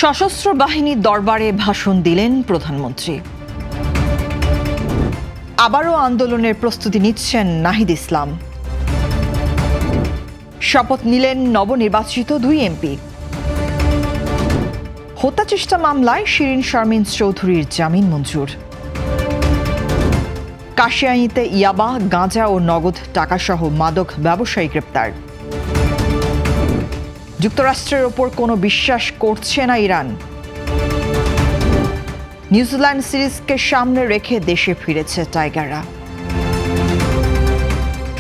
সশস্ত্র বাহিনীর দরবারে ভাষণ দিলেন প্রধানমন্ত্রী। আবারও আন্দোলনের প্রস্তুতি নিচ্ছেন নাহিদ ইসলাম। শপথ নিলেন নবনির্বাচিত 2 এমপি। হত্যাচেষ্টা মামলায় শিরিন শারমিন চৌধুরীর জামিন মঞ্জুর। কাশিয়ানীতে ইয়াবা, গাঁজা ও নগদ টাকাসহ মাদক ব্যবসায়ী গ্রেপ্তার। যুক্তরাষ্ট্রের ওপর কোনো বিশ্বাস করছে না ইরান। নিউজিল্যান্ড সিরিজকে সামনে রেখে দেশে ফিরেছে টাইগাররা।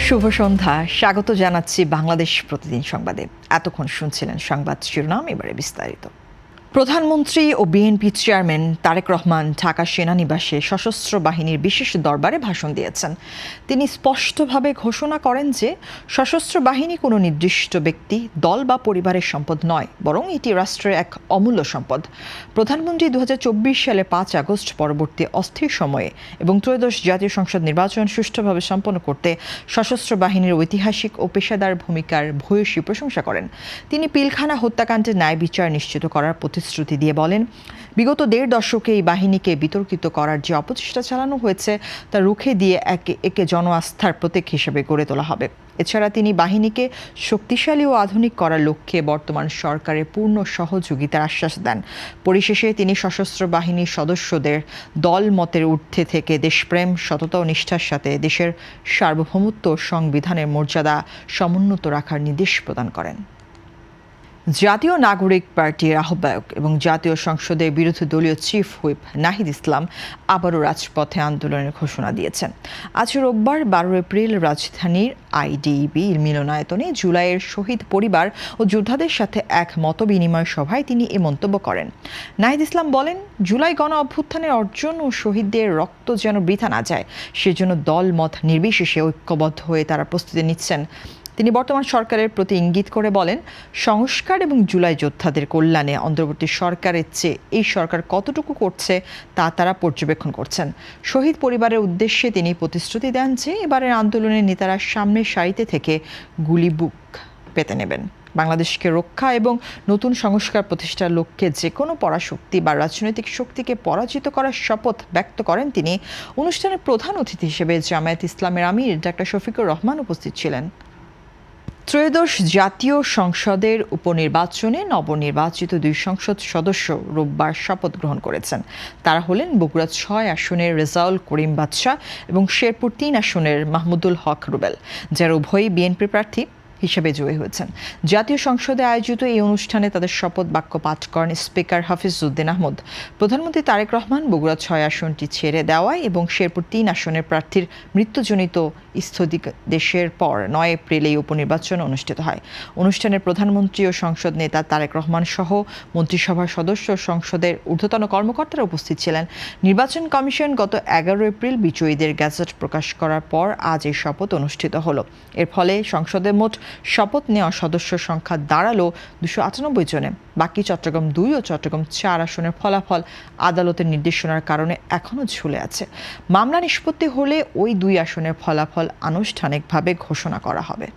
শুভ সন্ধ্যা, স্বাগত জানাচ্ছি বাংলাদেশ প্রতিদিন সংবাদে। এতক্ষণ শুনছিলেন সংবাদ শিরোনাম, এবারে বিস্তারিত। প্রধানমন্ত্রী ও বিএনপি চেয়ারম্যান তারেক রহমান ঢাকা সেনানিবাসে সশস্ত্র বাহিনীর বিশেষ দরবারে ভাষণ দিয়েছেন। তিনি স্পষ্টভাবে ঘোষণা করেন যে সশস্ত্র বাহিনী কোনো নির্দিষ্ট ব্যক্তি, দল বা পরিবারের সম্পদ নয়, বরং এটি রাষ্ট্রের এক অমূল্য সম্পদ। প্রধানমন্ত্রী 2024 সালে 5 আগস্ট পরবর্তী অস্থির সময়ে এবং ত্রয়োদশ জাতীয় সংসদ নির্বাচন সুষ্ঠুভাবে সম্পন্ন করতে সশস্ত্র বাহিনীর ঐতিহাসিক ও পেশাদার ভূমিকার ভূয়সী প্রশংসা করেন। তিনি পিলখানা হত্যাকাণ্ডের ন্যায় বিচার নিশ্চিত করার প্রতিশ্রুতি দিয়ে বলেন, বিগত 1.5 দশকে এই বাহিনীকে বিতর্কিত করার যে অপচেষ্টা চালানো হয়েছে তা রুখে দিয়ে একে একে জন আস্থার প্রতীক হিসেবে গড়ে তোলা হবে। এছাড়া তিনি বাহিনীকে শক্তিশালী ও আধুনিক করার লক্ষ্যে বর্তমান সরকারের পূর্ণ সহযোগিতার আশ্বাস দেন। পরিশেষে তিনি সশস্ত্র বাহিনীর সদস্যদের দল মতের ঊর্ধ্বে থেকে দেশপ্রেম, সততা ও নিষ্ঠার সাথে দেশের সার্বভৌমত্ব, সংবিধানের মর্যাদা সমুন্নত রাখার নির্দেশ প্রদান করেন। জাতীয় নাগরিক পার্টির আহ্বায়ক এবং জাতীয় সংসদের বিরোধী দলীয় চিফ হুইপ নাহিদ ইসলাম আবারও রাজপথে আন্দোলনের ঘোষণা দিয়েছেন। আজ রোববার 12 এপ্রিল রাজধানীর আইডিবি মিলনায়তনে জুলাইয়ের শহীদ পরিবার ও যোদ্ধাদের সাথে এক মতবিনিময় সভায় তিনি এ মন্তব্য করেন। নাহিদ ইসলাম বলেন, জুলাই গণ অভ্যুত্থানের অর্জন ও শহীদদের রক্ত যেন বৃথা না যায়, সেজন্য দল মত নির্বিশেষে ঐক্যবদ্ধ হয়ে তারা প্রস্তুতি নিচ্ছেন। তিনি বর্তমান সরকারের প্রতি ইঙ্গিত করে বলেন, সংস্কার এবং জুলাই যোদ্ধাদের কল্যাণে অন্তর্বর্তী সরকারের চেয়ে এই সরকার কতটুকু করছে তা তারা পর্যবেক্ষণ করছেন। শহীদ পরিবারের উদ্দেশ্যে তিনি প্রতিশ্রুতি দেন যে এবারের আন্দোলনের নেতারা সামনের সারিতে থেকে গুলি বুক পেতে নেবেন। বাংলাদেশকে রক্ষা এবং নতুন সংস্কার প্রতিষ্ঠার লক্ষ্যে যে কোনো পরাশক্তি বা রাজনৈতিক শক্তিকে পরাজিত করার শপথ ব্যক্ত করেন তিনি। অনুষ্ঠানে প্রধান অতিথি হিসেবে জামায়াত ইসলামের আমির ডাক্তার শফিকুর রহমান উপস্থিত ছিলেন। ত্রয়োদশ জাতীয় সংসদের উপনির্বাচনে নবনির্বাচিত 2 সংসদ সদস্য রোববার শপথ গ্রহণ করেছেন। তারা হলেন বগুড়া 6 আসনের রেজাউল করিম বাদশা এবং শেরপুর 3 আসনের মাহমুদুল হক রুবেল, যারা উভয়ই বিএনপি প্রার্থী হিসেবে জয়ী হয়েছেন। জাতীয় সংসদে আয়োজিত এই অনুষ্ঠানে তাদের শপথ বাক্য পাঠ করেন স্পিকার হাফিজউদ্দিন আহমদ। প্রধানমন্ত্রী তারেক রহমান বগুড়া 6 আসনটি ছেড়ে দেওয়ায় এবং শেরপুর 3 আসনের প্রার্থীর মৃত্যুজনিত স্থগিতাদেশের পর 9 এপ্রিল এই উপনির্বাচন অনুষ্ঠিত হয়। অনুষ্ঠানে প্রধানমন্ত্রী ও সংসদ নেতা তারেক রহমান সহ মন্ত্রিসভার সদস্য, সংসদের ঊর্ধ্বতন কর্মকর্তারা উপস্থিত ছিলেন। নির্বাচন কমিশন গত 11 এপ্রিল বিজয়ীদের গ্যাজেট প্রকাশ করার পর আজ এই শপথ অনুষ্ঠিত হলো। এর ফলে সংসদের মোট শপথ নেওয়া সদস্য সংখ্যা দাঁড়ালো 298 জনে। বাকি চট্টগ্রাম 2 ও চট্টগ্রাম 4 আসনের ফলাফল আদালতের নির্দেশনার কারণে এখনও ঝুলে আছে। মামলা নিষ্পত্তি হলে ওই 2 আসনের ফলাফল আনুষ্ঠানিকভাবে ঘোষণা করা হবে।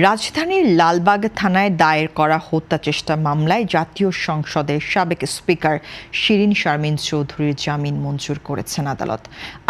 রাজধানীর লালবাগ থানায় দায়ের করা হত্যাচেষ্টা মামলায় জাতীয় সংসদের সাবেক স্পিকার শিরিন শারমিন চৌধুরীর জামিন মঞ্জুর করেছেন আদালত।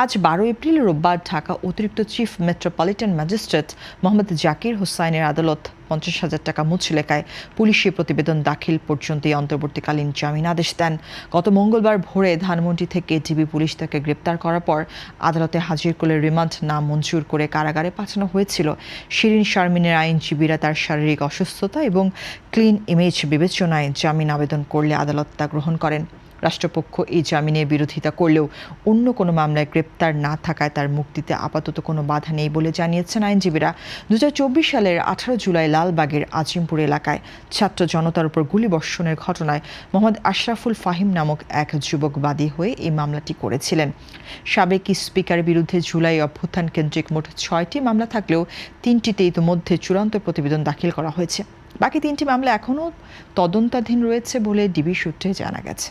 আজ 12 এপ্রিল রোববার ঢাকা অতিরিক্ত chief metropolitan magistrate Mohammad Zakir হোসাইনের আদালত 50,000 টাকা মুচলেকায় পুলিশি প্রতিবেদন দাখিল পর্যন্ত অন্তর্বর্তীকালীন জামিন আদেশ দেন। গত মঙ্গলবার ভোরে ধানমন্ডি থেকে ডিবি পুলিশ তাকে গ্রেপ্তার করার পর আদালতে হাজির করে রিমান্ড না মঞ্জুর করে কারাগারে পাঠানো হয়েছিল। শিরিন শারমিনের আইনজীবীরা তার শারীরিক অসুস্থতা এবং ক্লিন ইমেজ বিবেচনায় জামিন আবেদন করলে আদালত তা গ্রহণ করেন। রাষ্ট্রপক্ষ এই জামিনের বিরোধিতা করলেও অন্য কোনো মামলায় গ্রেপ্তার না থাকায় তার মুক্তিতে আপাতত কোনো বাধা নেই বলে জানিয়েছেন আইনজীবীরা। 2024 সালের 18 জুলাই লালবাগের আজিমপুর এলাকায় ছাত্র জনতার উপর গুলিবর্ষণের ঘটনায় মোহাম্মদ আশরাফুল ফাহিম নামক এক যুবক বাদী হয়ে এই মামলাটি করেছিলেন। সাবেক স্পিকারের বিরুদ্ধে জুলাই অভ্যুত্থান কেন্দ্রিক মোট 6টি মামলা থাকলেও 3টিতে ইতিমধ্যে চূড়ান্ত প্রতিবেদন দাখিল করা হয়েছে। বাকি 3টি মামলা এখনও তদন্তাধীন রয়েছে বলে ডিবি সূত্রে জানা গেছে।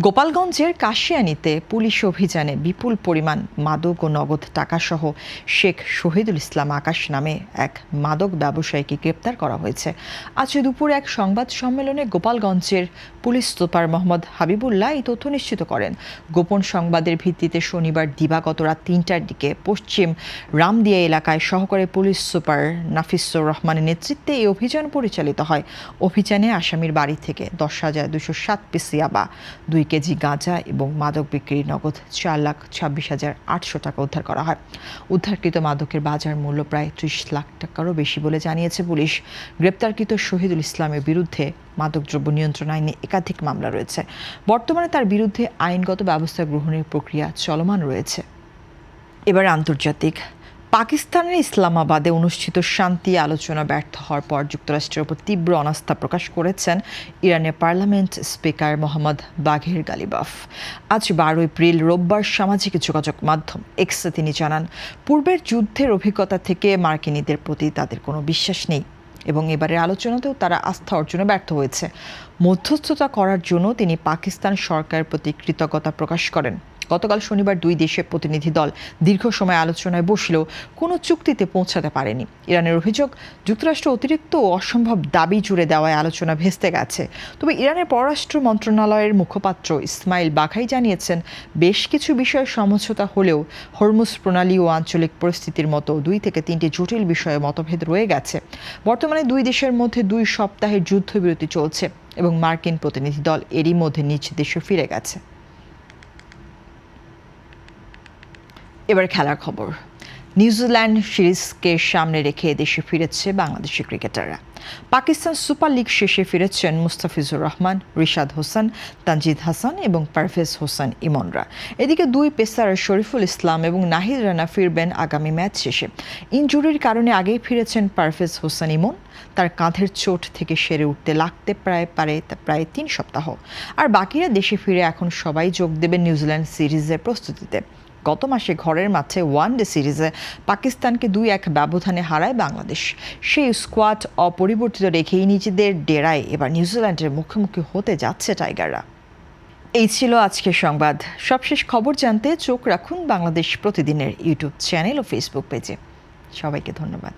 গোপালগঞ্জের কাশিয়ানীতে পুলিশ অভিযানে বিপুল পরিমাণ মাদক ও নগদ টাকাসহ শেখ শহীদুল ইসলাম আকাশ নামে এক মাদক ব্যবসায়ীকে গ্রেপ্তার করা হয়েছে। আজ দুপুরে এক সংবাদ সম্মেলনে গোপালগঞ্জের পুলিশ সুপার মোহাম্মদ হাবিবুল্লাহ এই তথ্য নিশ্চিত করেন। গোপন সংবাদের ভিত্তিতে শনিবার দিবাগত রাত ৩টার দিকে পশ্চিম রামদিয়া এলাকায় সহকারী পুলিশ সুপার নাফিসুর রহমানের নেতৃত্বে এই অভিযান পরিচালিত হয়। অভিযানে আসামির বাড়ি থেকে ১০,২০৭ পিস ইয়াবা, 2 কেজি গাঁজা এবং মাদক বিক্রির নগদ 4,26,800 টাকা উদ্ধার করা হয়। উদ্ধারকৃত মাদকের বাজার মূল্য প্রায় 30 লাখ টাকারও বেশি বলে জানিয়েছে পুলিশ। গ্রেপ্তারকৃত শহীদুল ইসলামের বিরুদ্ধে মাদকদ্রব্য নিয়ন্ত্রণ আইনে একাধিক মামলা রয়েছে। বর্তমানে তার বিরুদ্ধে আইনগত ব্যবস্থা গ্রহণের প্রক্রিয়া চলমান রয়েছে। এবার আন্তর্জাতিক। পাকিস্তানের ইসলামাবাদে অনুষ্ঠিত শান্তি আলোচনা ব্যর্থ হওয়ার পর যুক্তরাষ্ট্রের উপর তীব্র অনাস্থা প্রকাশ করেছেন ইরানের পার্লামেন্ট স্পিকার মোহাম্মদ বাঘের গালিবাফ। আজ 12 এপ্রিল রোববার সামাজিক যোগাযোগ মাধ্যম এক্সে তিনি জানান, পূর্বের যুদ্ধের অভিজ্ঞতা থেকে মার্কিনীদের প্রতি তাদের কোনো বিশ্বাস নেই এবং এবারের আলোচনাতেও তারা আস্থা অর্জনে ব্যর্থ হয়েছে। মধ্যস্থতা করার জন্য তিনি পাকিস্তান সরকারের প্রতি কৃতজ্ঞতা প্রকাশ করেন। গতকাল শনিবার 2 দেশের প্রতিনিধি দল দীর্ঘ সময় আলোচনায় বসলেও কোনো চুক্তিতে পৌঁছাতে পারেনি। ইরানের অভিযোগ, যুক্তরাষ্ট্র অতিরিক্ত ও অসম্ভব দাবি জুড়ে দেওয়ায় আলোচনা ভেস্তে গেছে। তবে ইরানের পররাষ্ট্র মন্ত্রণালয়ের মুখপাত্র ইসমাইল বাঘাই জানিয়েছেন, বেশ কিছু বিষয়ে সমঝোতা হলেও হরমুজ প্রণালী ও আঞ্চলিক পরিস্থিতির মতো 2 থেকে 3টি জটিল বিষয়ে মতভেদ রয়ে গেছে। বর্তমানে 2 দেশের মধ্যে 2 সপ্তাহের যুদ্ধবিরতি চলছে এবং মার্কিন প্রতিনিধি দল এরই মধ্যে নিজ দেশে ফিরে গেছে। এবার খেলার খবর। নিউজিল্যান্ড সিরিজকে সামনে রেখে দেশে ফিরেছে বাংলাদেশি ক্রিকেটাররা। পাকিস্তান সুপার লিগ শেষে ফিরেছেন মুস্তাফিজুর রহমান, রিশাদ হোসেন, তানজিদ হাসান এবং পারভেজ হোসেন ইমনরা। এদিকে 2 পেসার শরীফুল ইসলাম এবং নাহিদ রানা ফিরবেন আগামী ম্যাচ শেষে। ইনজুরির কারণে আগেই ফিরেছেন পারভেজ হোসেন ইমন। তার কাঁধের চোট থেকে সেরে উঠতে লাগতে প্রায় 3 সপ্তাহ। আর বাকিরা দেশে ফিরে এখন সবাই যোগ দেবেন নিউজিল্যান্ড সিরিজের প্রস্তুতিতে। গত মাসে ঘরের মাঠে ওয়ানডে সিরিজে পাকিস্তানকে 2-1 ব্যবধানে হারায় বাংলাদেশ। সেই স্কোয়াড অপরিবর্তিত রেখেই নিজেদের ডেরায় এবার নিউজিল্যান্ডের মুখোমুখি হতে যাচ্ছে টাইগাররা। এই ছিল আজকের সংবাদ। সবশেষ খবর জানতে চোখ রাখুন বাংলাদেশ প্রতিদিনের ইউটিউব চ্যানেল ও ফেসবুক পেজে। সবাইকে ধন্যবাদ।